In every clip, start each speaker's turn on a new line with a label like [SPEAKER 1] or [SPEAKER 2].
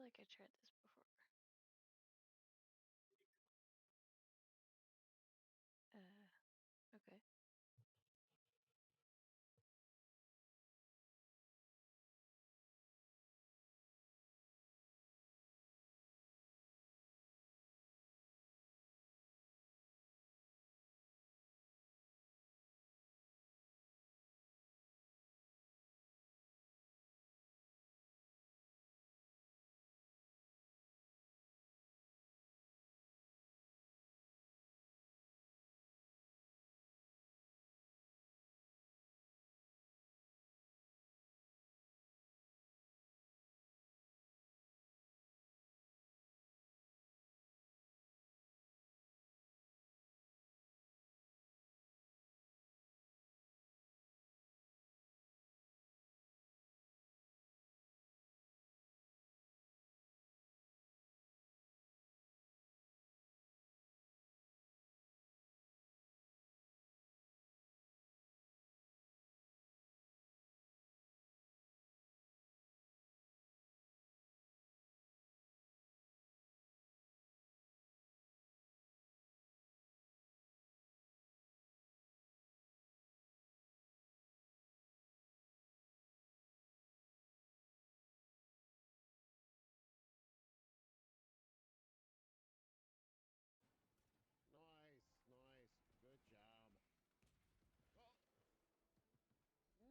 [SPEAKER 1] like I tried this before. Okay.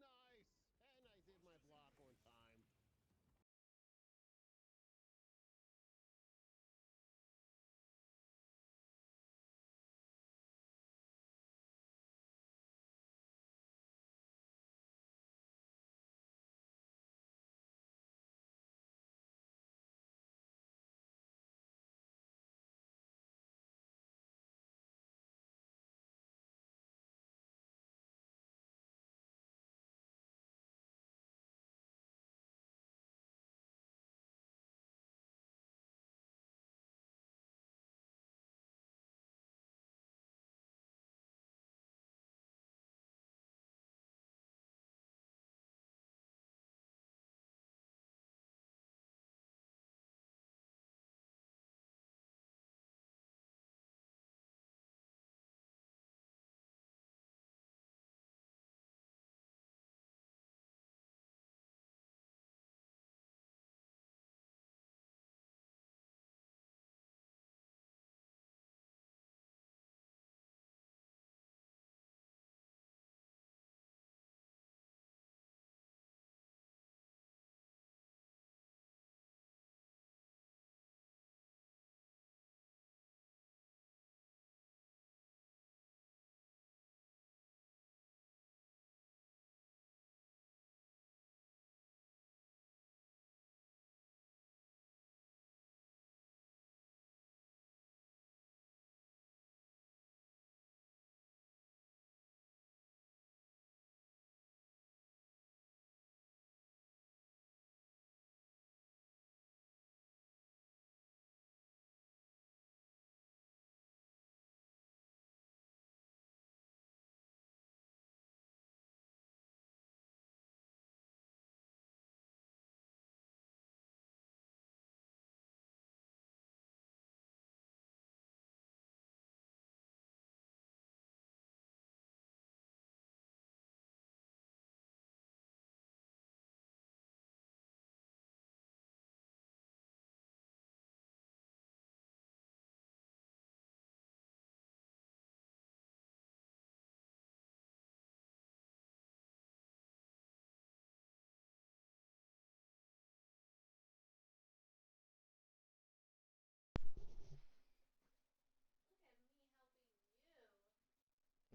[SPEAKER 2] Nice, nice. Good job. Oh, nice. And I did my block on time.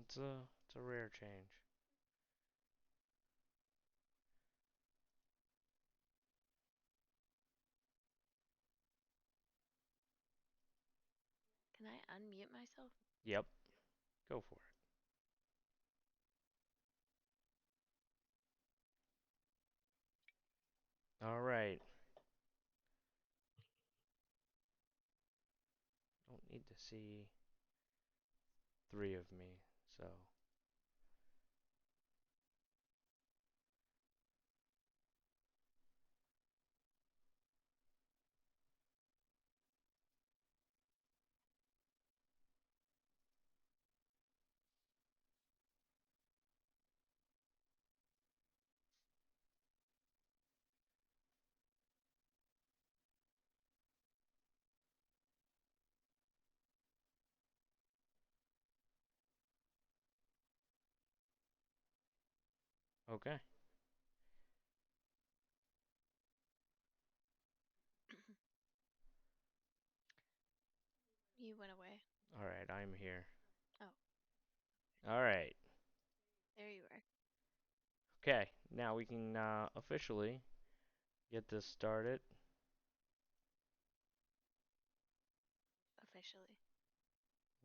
[SPEAKER 3] It's a rare change.
[SPEAKER 1] Can I unmute myself?
[SPEAKER 3] Yep, go for it. All right. Don't need to see three of me, so Okay.
[SPEAKER 1] You went away.
[SPEAKER 3] All right, I'm here.
[SPEAKER 1] Oh,
[SPEAKER 3] All right.
[SPEAKER 1] there you are.
[SPEAKER 3] Okay, now we can officially get this started.
[SPEAKER 1] Officially.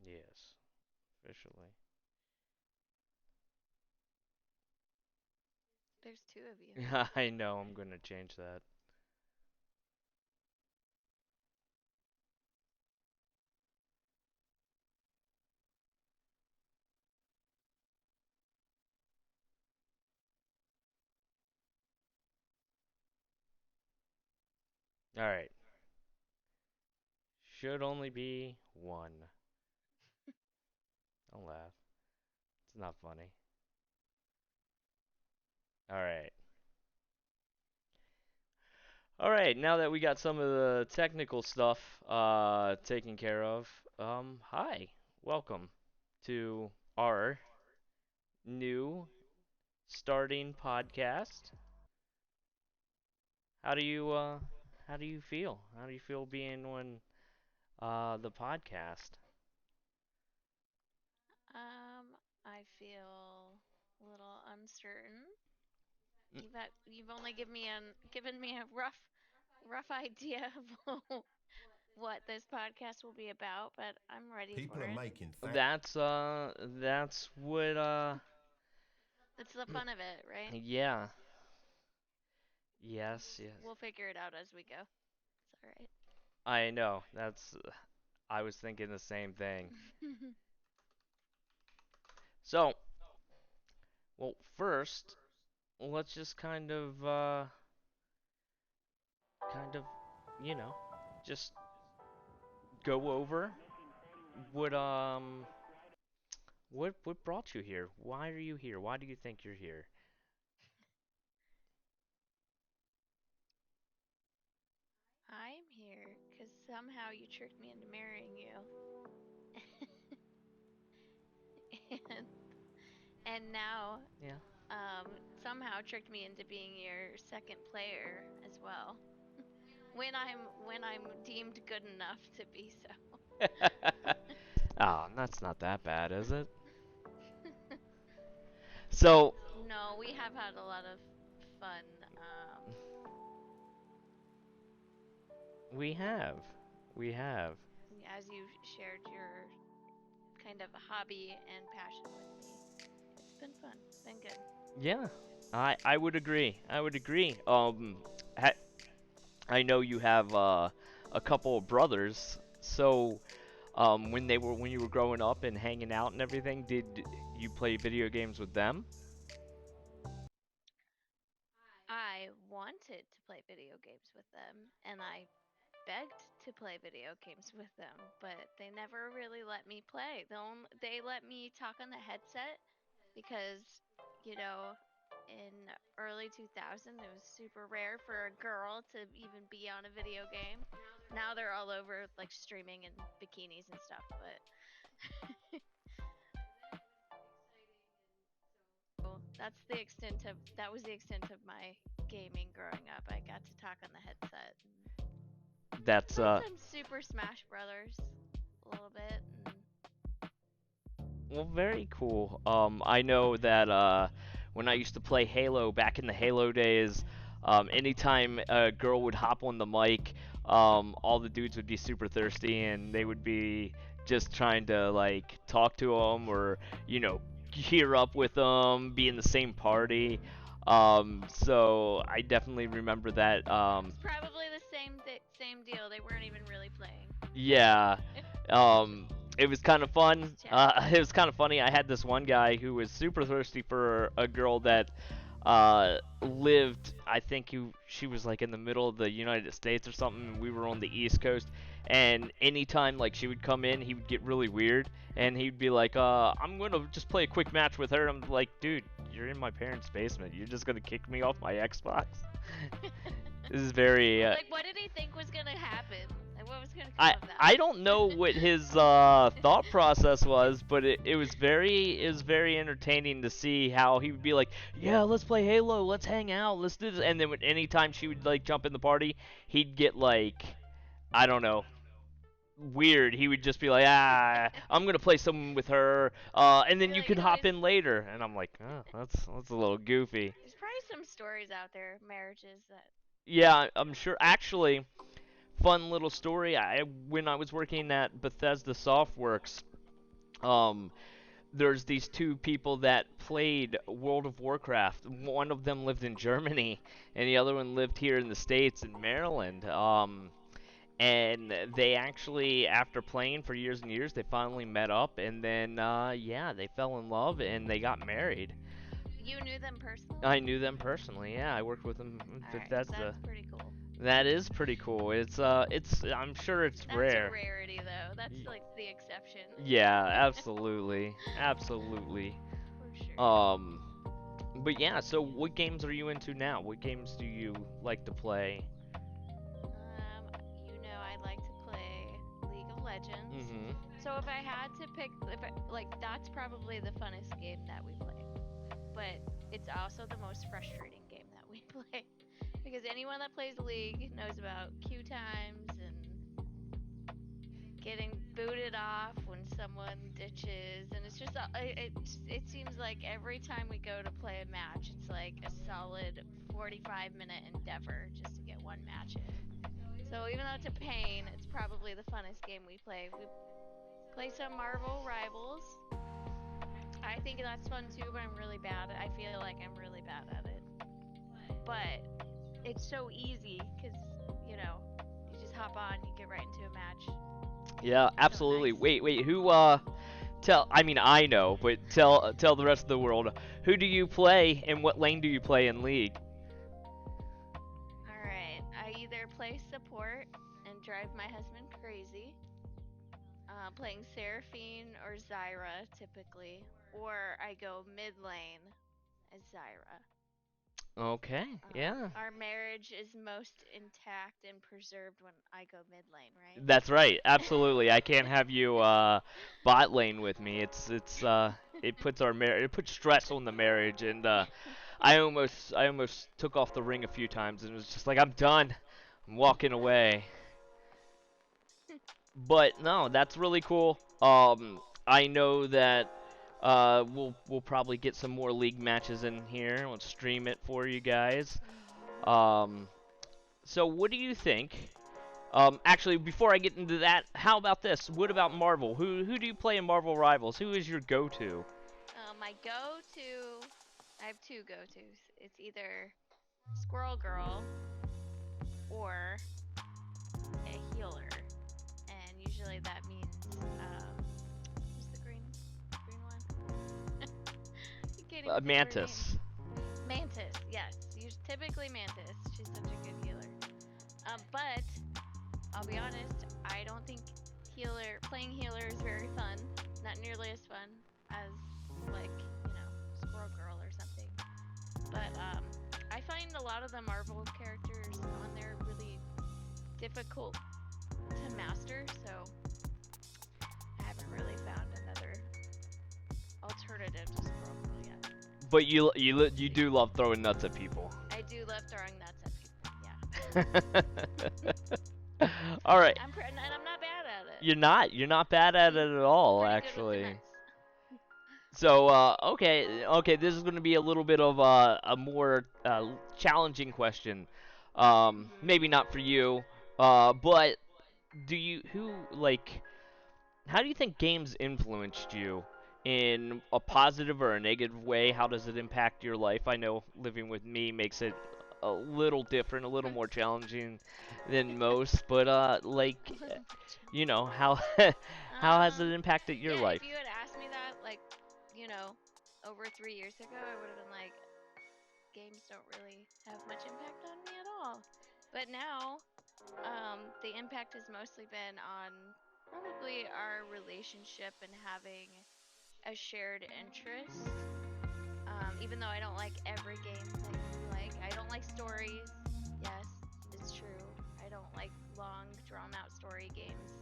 [SPEAKER 3] Yes, officially.
[SPEAKER 1] There's two of you.
[SPEAKER 3] I know, I'm gonna change that. All right. Should only be one. Don't laugh. It's not funny. All right. All right, now that we got some of the technical stuff taken care of, hi. Welcome to our new starting podcast. How do you how do you feel? How do you feel being on the podcast?
[SPEAKER 1] I feel a little uncertain.
[SPEAKER 3] Mm.
[SPEAKER 1] You've only given me a rough idea of what this podcast will be about, but I'm ready
[SPEAKER 4] People
[SPEAKER 1] for
[SPEAKER 4] are
[SPEAKER 1] it.
[SPEAKER 4] making
[SPEAKER 3] That's what
[SPEAKER 1] It's the fun of it, right?
[SPEAKER 3] yeah. Yes, yes.
[SPEAKER 1] We'll figure it out as we go. It's all right.
[SPEAKER 3] I know. That's I was thinking the same thing. So, well, first, let's just kind of, you know, just go over what what brought you here? Why are you here? Why do you think you're here?
[SPEAKER 1] I'm here because somehow you tricked me into marrying you. and and now
[SPEAKER 3] Yeah.
[SPEAKER 1] um, somehow tricked me into being your second player as well. When I'm deemed good enough to be so.
[SPEAKER 3] Ah, that's not that bad, is it? So,
[SPEAKER 1] No, we have had a lot of fun.
[SPEAKER 3] we have. We have.
[SPEAKER 1] As you shared your kind of hobby and passion with me, it's been fun. It's been good.
[SPEAKER 3] Yeah. I would agree. I would agree. Ha I know you have a couple of brothers. So, when you were growing up and hanging out and everything, did you play video games with them?
[SPEAKER 1] I wanted to play video games with them, and I begged to play video games with them, but they never really let me play. They let me talk on the headset because, you know, in early 2000 it was super rare for a girl to even be on a video game. Now they're all over like streaming and bikinis and stuff, but that was the extent of my gaming growing up. I got to talk on the headset and
[SPEAKER 3] That's
[SPEAKER 1] played some Super Smash Brothers a little bit. And
[SPEAKER 3] well, very cool. I know that when I used to play Halo back in the Halo days, anytime a girl would hop on the mic, all the dudes would be super thirsty and they would be just trying to like talk to them or gear up with them, be in the same party. So I definitely remember that.
[SPEAKER 1] it's probably the same deal. They weren't even really playing.
[SPEAKER 3] Yeah. Um, it was kind of fun.
[SPEAKER 1] Just chatting.
[SPEAKER 3] It was kind of funny. I had this one guy who was super thirsty for a girl that lived. I think she was like in the middle of the United States or something. And we were on the East Coast, and anytime like she would come in, he would get really weird, and he'd be like, I'm gonna just play a quick match with her." I'm like, "Dude, you're in my parents' basement. You're just gonna kick me off my Xbox?" This is very
[SPEAKER 1] Like, what did he think was gonna happen? Like, what was gonna come
[SPEAKER 3] I
[SPEAKER 1] of that?
[SPEAKER 3] I don't know what his thought process was, but it was very entertaining to see how he would be like, yeah, let's play Halo, let's hang out, let's do this, and then anytime she would like jump in the party, he'd get like, I don't know, weird. He would just be like, I'm gonna play someone with her, and then
[SPEAKER 1] You're
[SPEAKER 3] you
[SPEAKER 1] like,
[SPEAKER 3] could
[SPEAKER 1] no,
[SPEAKER 3] hop in later, and I'm like, oh, that's a little goofy.
[SPEAKER 1] there's probably some stories out there, marriages that.
[SPEAKER 3] Yeah, I'm sure. Actually, fun little story. When I was working at Bethesda Softworks, um, there's these two people that played World of Warcraft. One of them lived in Germany, and the other one lived here in the States in Maryland. And they actually, after playing for years and years, they finally met up, and then yeah, they fell in love and they got married.
[SPEAKER 1] You knew them personally?
[SPEAKER 3] I knew them personally. Yeah, I worked with them in
[SPEAKER 1] Alright,
[SPEAKER 3] Bethesda.
[SPEAKER 1] that's pretty cool.
[SPEAKER 3] That is pretty cool. I'm sure it's
[SPEAKER 1] That's
[SPEAKER 3] rare.
[SPEAKER 1] a rarity, though. That's like the exception.
[SPEAKER 3] Yeah, absolutely, absolutely.
[SPEAKER 1] For sure.
[SPEAKER 3] But yeah. So, what games are you into now? What games do you like to play?
[SPEAKER 1] You know I like to play League of Legends.
[SPEAKER 3] Mm-hmm.
[SPEAKER 1] So if I had to pick, like that's probably the funnest game that we play. But it's also the most frustrating game that we play. Because anyone that plays League knows about queue times and getting booted off when someone ditches, and it's just it seems like every time we go to play a match, it's like a solid 45-minute endeavor just to get one match in. So even though it's a pain, it's probably the funnest game we play. We play some Marvel Rivals. I think that's fun too, but I'm really bad at it. I feel like I'm really bad at it. But it's so easy because, you know, you just hop on, you get right into a match.
[SPEAKER 3] Yeah, absolutely.
[SPEAKER 1] nice.
[SPEAKER 3] Wait, who I mean, I know, but tell the rest of the world, who do you play and what lane do you play in League?
[SPEAKER 1] Alright, I either play support and drive my husband crazy, playing Seraphine or Zyra typically, or I go mid lane as Zyra.
[SPEAKER 3] Okay, yeah.
[SPEAKER 1] Our marriage is most intact and preserved when I go mid lane, right?
[SPEAKER 3] That's right. Absolutely. I can't have you bot lane with me. It puts it puts stress on the marriage, and I almost took off the ring a few times and was just like, I'm done. I'm walking away. But no, that's really cool. I know that we'll probably get some more league matches in here. We'll stream it for you guys. Um, so what do you think? Actually, before I get into that, how about this? What about Marvel? Who do you play in Marvel Rivals? Who is your go-to?
[SPEAKER 1] My go-to, I have two go-tos. It's either Squirrel Girl or a healer, and usually that means who's the green one? I can't even think of her name.
[SPEAKER 3] Mantis.
[SPEAKER 1] Mantis, yes. Typically Mantis. She's such a good healer. But I'll be honest, I don't think playing healer is very fun. Not nearly as fun as like, Squirrel Girl or something. But I find a lot of the Marvel characters on there really difficult to master, so I haven't really found another alternative to Squirrel Girl yet.
[SPEAKER 3] But you do love throwing nuts at people.
[SPEAKER 1] I do love throwing nuts at people, yeah.
[SPEAKER 3] All right.
[SPEAKER 1] And I'm not bad at it.
[SPEAKER 3] You're not bad at it at all,
[SPEAKER 1] Pretty
[SPEAKER 3] actually.
[SPEAKER 1] good with the nuts.
[SPEAKER 3] So, okay, this is going to be a little bit of a more challenging question. Maybe not for you, but how do you think games influenced you in a positive or a negative way? How does it impact your life? I know living with me makes it a little different, a little more challenging than most, but how how has it impacted your
[SPEAKER 1] Yeah,
[SPEAKER 3] life?
[SPEAKER 1] if you had asked me that, like, over 3 years ago, I would have been like, games don't really have much impact on me at all. But now, the impact has mostly been on probably our relationship and having a shared interest. Even though I don't like every game that you like, I don't like stories. Yes, it's true. I don't like long, drawn-out story games.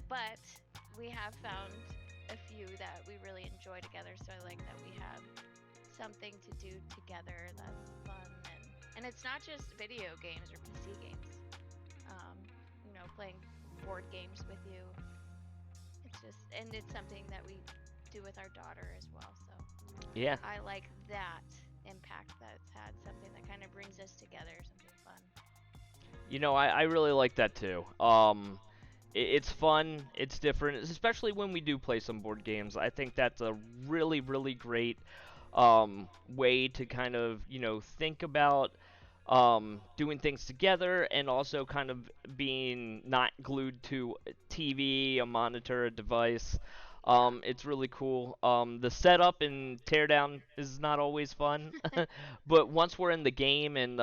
[SPEAKER 1] But we have found a few that we really enjoy together. So I like that we have something to do together that's fun, and it's not just video games or PC games. Playing board games with you. It's something that we do with our daughter as well. So
[SPEAKER 3] Yeah.
[SPEAKER 1] I like that impact that it's had, something that kind of brings us together, something fun.
[SPEAKER 3] I really like that too. It's fun, it's different, especially when we do play some board games. I think that's a really, really great way to kind of, think about doing things together and also kind of being not glued to a TV, a monitor, a device. It's really cool. The setup and teardown is not always fun, but once we're in the game and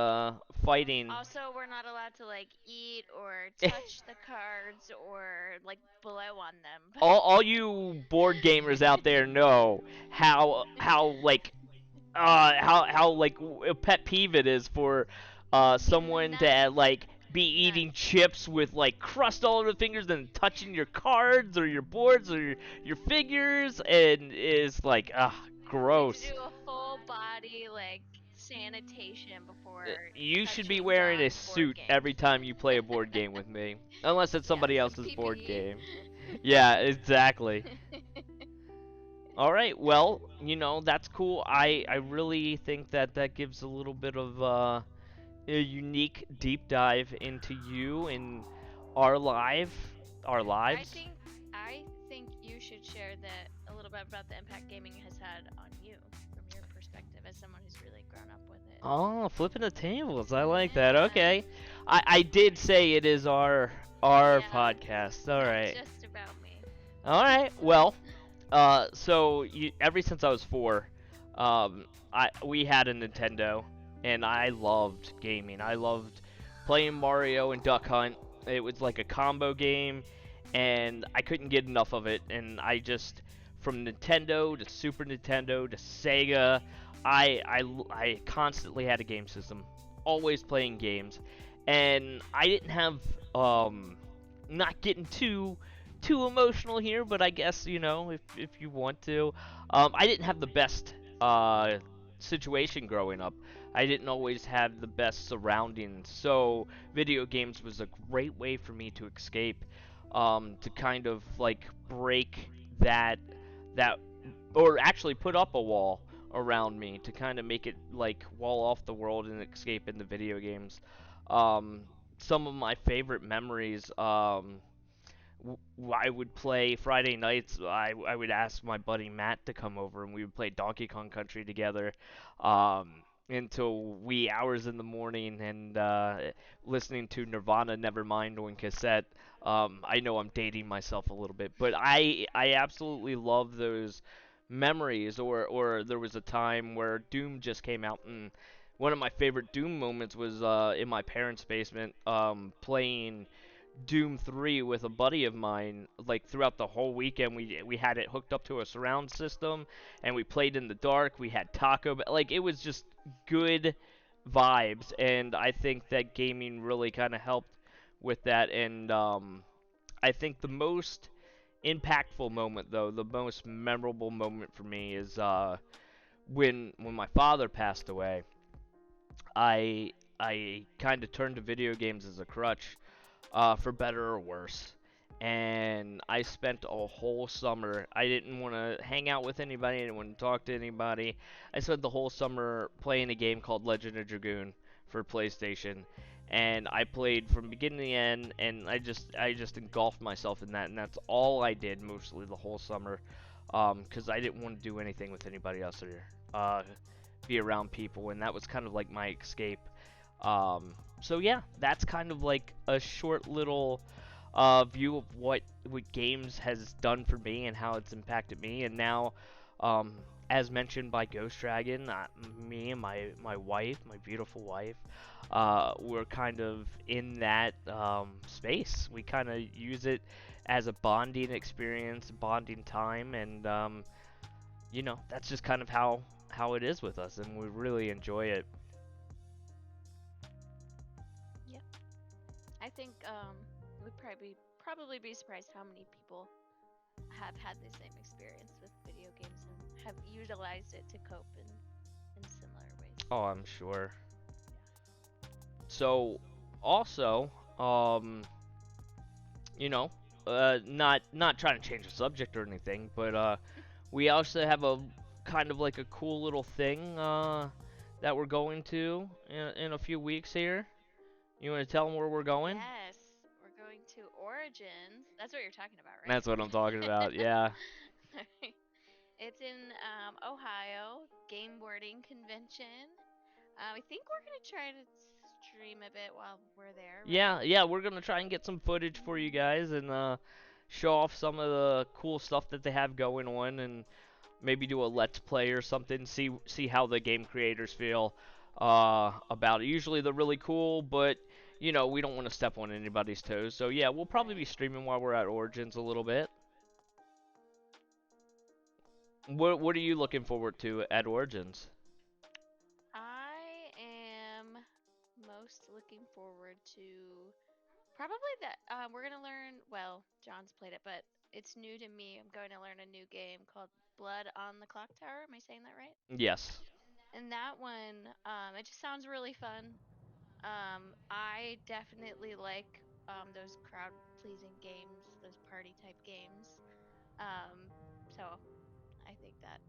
[SPEAKER 3] fighting,
[SPEAKER 1] Also, we're not allowed to like eat or touch the cards or like blow on them.
[SPEAKER 3] all you board gamers out there know how like a pet peeve it is for someone to
[SPEAKER 1] Nuts.
[SPEAKER 3] like be eating
[SPEAKER 1] Nuts.
[SPEAKER 3] chips with like crust all over the fingers and touching your cards or your boards or your figures, and is like
[SPEAKER 1] We have to
[SPEAKER 3] gross.
[SPEAKER 1] do a full body like sanitation before
[SPEAKER 3] You should be
[SPEAKER 1] touching
[SPEAKER 3] wearing a
[SPEAKER 1] John's board
[SPEAKER 3] suit
[SPEAKER 1] games.
[SPEAKER 3] every time you play a board game with me, unless it's
[SPEAKER 1] Yeah,
[SPEAKER 3] somebody
[SPEAKER 1] some
[SPEAKER 3] else's board
[SPEAKER 1] PPE.
[SPEAKER 3] game. Yeah, exactly. All right, well, that's cool. I really think that that gives a little bit of a unique deep dive into you and our life, our
[SPEAKER 1] I
[SPEAKER 3] lives.
[SPEAKER 1] think I think you should share that a little bit about the impact gaming has had on you from your perspective as someone who's really grown up with it.
[SPEAKER 3] Oh, flipping the tables. I like that.
[SPEAKER 1] Yeah.
[SPEAKER 3] Okay. I did say it is our
[SPEAKER 1] Yeah,
[SPEAKER 3] podcast. All
[SPEAKER 1] not
[SPEAKER 3] right.
[SPEAKER 1] just about me.
[SPEAKER 3] All right. Well, so ever since I was 4, we had a Nintendo, and I loved gaming. I loved playing Mario and Duck Hunt. It was like a combo game, and I couldn't get enough of it. And from Nintendo to Super Nintendo to Sega, I constantly had a game system, always playing games, and I didn't have not getting too emotional here, but I guess if you want to, I didn't have the best situation growing up. I didn't always have the best surroundings, so video games was a great way for me to escape, to kind of like break that or actually put up a wall around me to kind of make it like wall off the world and escape into video games. Um, some of my favorite memories. I would play Friday nights. I would ask my buddy Matt to come over, and we would play Donkey Kong Country together, um, until wee hours in the morning, and listening to Nirvana Nevermind on cassette. I know I'm dating myself a little bit, but I absolutely love those memories. Or there was a time where Doom just came out, and one of my favorite Doom moments was in my parents' basement, playing Doom 3 with a buddy of mine. Like throughout the whole weekend, we had it hooked up to a surround system, and we played in the dark. We had like it was just good vibes, and I think that gaming really kind of helped with that. And I think the most impactful moment, though, the most memorable moment for me is when my father passed away. I kind of turned to video games as a crutch, for better or worse. And I spent a whole summer. I didn't want to hang out with anybody. I didn't want to talk to anybody. I spent the whole summer playing a game called Legend of Dragoon for PlayStation, and I played from beginning to end. And I just engulfed myself in that, and that's all I did mostly the whole summer, because I didn't want to do anything with anybody else or be around people, and that was kind of like my escape. So yeah, that's kind of like a short little view of what games has done for me and how it's impacted me. And now, um, as mentioned by Ghost Dragon, me and my wife, my beautiful wife, we're kind of in that space. We kind of use it as a bonding experience, bonding time, and that's just kind of how it is with us, and we really enjoy it.
[SPEAKER 1] Yep. I think we'd probably be surprised how many people have had the same experience with video games and have utilized it to cope in similar ways.
[SPEAKER 3] Oh, I'm sure. So, also, you know, not trying to change the subject or anything, but we also have a kind of like a cool little thing that we're going to in a few weeks here. You want to tell them where we're going?
[SPEAKER 1] Yes, we're going to Origins. That's what you're talking about, right?
[SPEAKER 3] That's what I'm talking about. Yeah.
[SPEAKER 1] It's in Ohio, game boarding convention. I think we're gonna try to stream a bit while we're there,
[SPEAKER 3] Yeah,
[SPEAKER 1] right?
[SPEAKER 3] yeah, we're gonna try and get some footage for you guys and show off some of the cool stuff that they have going on, and maybe do a let's play or something. See how the game creators feel about it. Usually they're really cool, but you know we don't want to step on anybody's toes. So yeah, we'll probably be
[SPEAKER 1] Right.
[SPEAKER 3] streaming while we're at Origins a little bit. What are you looking forward to at Origins?
[SPEAKER 1] I am most looking forward to probably that we're gonna learn. Well, John's played it, but it's new to me. I'm going to learn a new game called Blood on the Clock Tower. Am I saying that right?
[SPEAKER 3] Yes.
[SPEAKER 1] And that one, it just sounds really fun. I definitely like those crowd pleasing games, those party type games. So I think that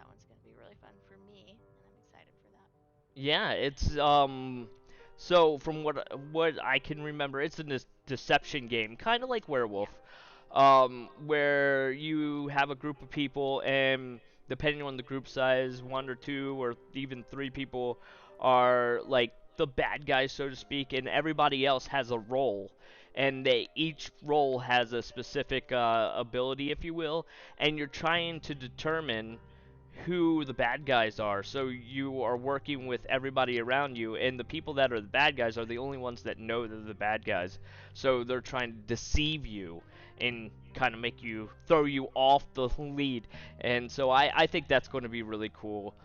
[SPEAKER 1] one's gonna be really fun for me, and I'm excited for that.
[SPEAKER 3] Yeah, it's so from what I can remember, it's a deception game, kind of like Werewolf,
[SPEAKER 1] Yeah.
[SPEAKER 3] where you have a group of people, and depending on the group size, one or two or even three people are like the bad guys, so to speak, and everybody else has a role. And each role has a specific ability, if you will, and you're trying to determine who the bad guys are. So you are working with everybody around you, and the people that are the bad guys are the only ones that know they're the bad guys. So they're trying to deceive you and kind of make you throw you off the lead. And so I think that's going to be really cool.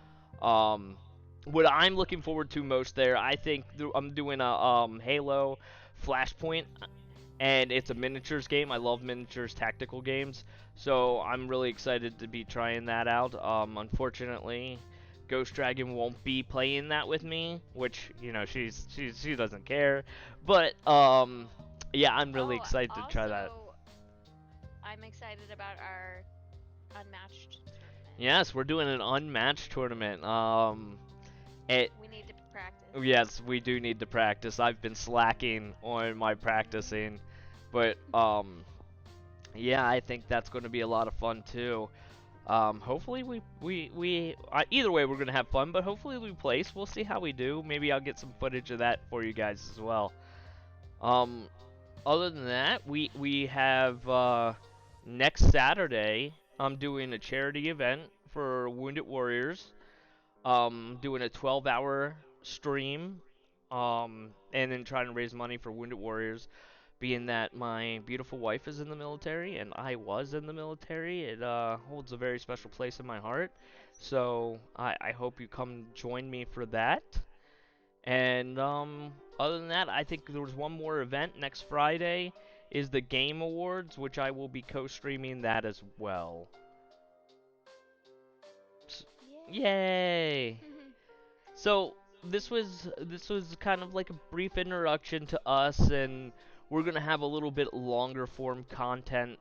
[SPEAKER 3] Um, what I'm looking forward to most there, I think I'm doing a Halo Flashpoint, and it's a miniatures game. I love miniatures tactical games, so I'm really excited to be trying that out. Unfortunately, Ghost Dragon won't be playing that with me, which she doesn't care, but yeah, I'm really
[SPEAKER 1] Oh,
[SPEAKER 3] excited to try that.
[SPEAKER 1] also, I'm excited about our unmatched tournament.
[SPEAKER 3] Yes, we're doing an unmatched tournament. It
[SPEAKER 1] We need to practice.
[SPEAKER 3] Yes, we do need to practice. I've been slacking on my practicing, but yeah, I think that's going to be a lot of fun too. Hopefully either way we're gonna have fun, but hopefully we place. We'll see how we do. Maybe I'll get some footage of that for you guys as well. Um, Other than that, we have next Saturday. I'm doing a charity event for Wounded Warriors. Doing a 12-hour stream. And then trying to raise money for Wounded Warriors, being that my beautiful wife is in the military and I was in the military. It holds a very special place in my heart. So I hope you come join me for that. And other than that, I think there was one more event next Friday is the Game Awards, which I will be co-streaming that as well. Yay! So this was kind of like a brief introduction to us, and we're gonna have a little bit longer form content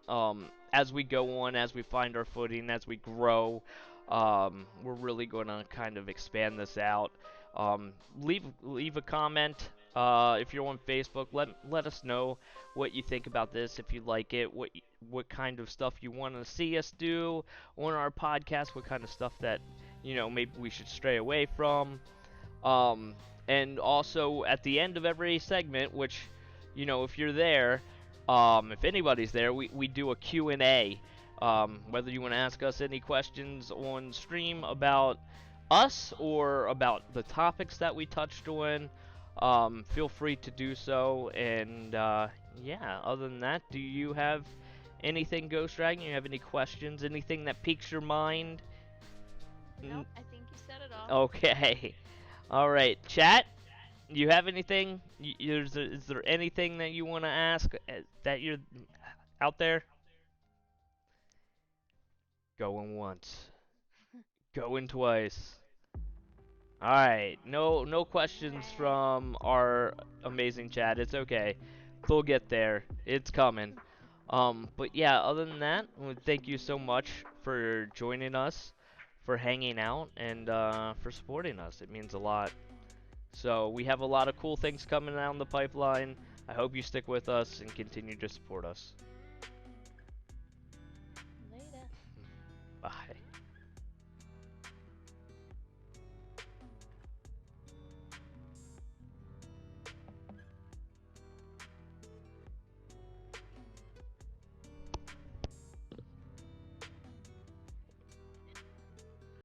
[SPEAKER 3] as we go on, as we find our footing, as we grow. We're really gonna kind of expand this out. Leave a comment if you're on Facebook. Let us know what you think about this. If you like it, what kind of stuff you want to see us do on our podcast. What kind of stuff that maybe we should stray away from. Um, and also at the end of every segment, which, if you're there, if anybody's there, we do a Q&A. Whether you want to ask us any questions on stream about us or about the topics that we touched on, feel free to do so. And yeah, other than that, do you have anything, Ghost Dragon? You have any questions? Anything that piques your mind?
[SPEAKER 1] Nope, I think you said it all.
[SPEAKER 3] Okay. All right, chat. You have anything? Is there anything that you want to ask that you're out there? Going once, going twice. All right, no questions from our amazing chat. It's okay. They'll get there. It's coming. But yeah, other than that, thank you so much for joining us, for hanging out, and for supporting us. It means a lot. So we have a lot of cool things coming down the pipeline. I hope you stick with us and continue to support us.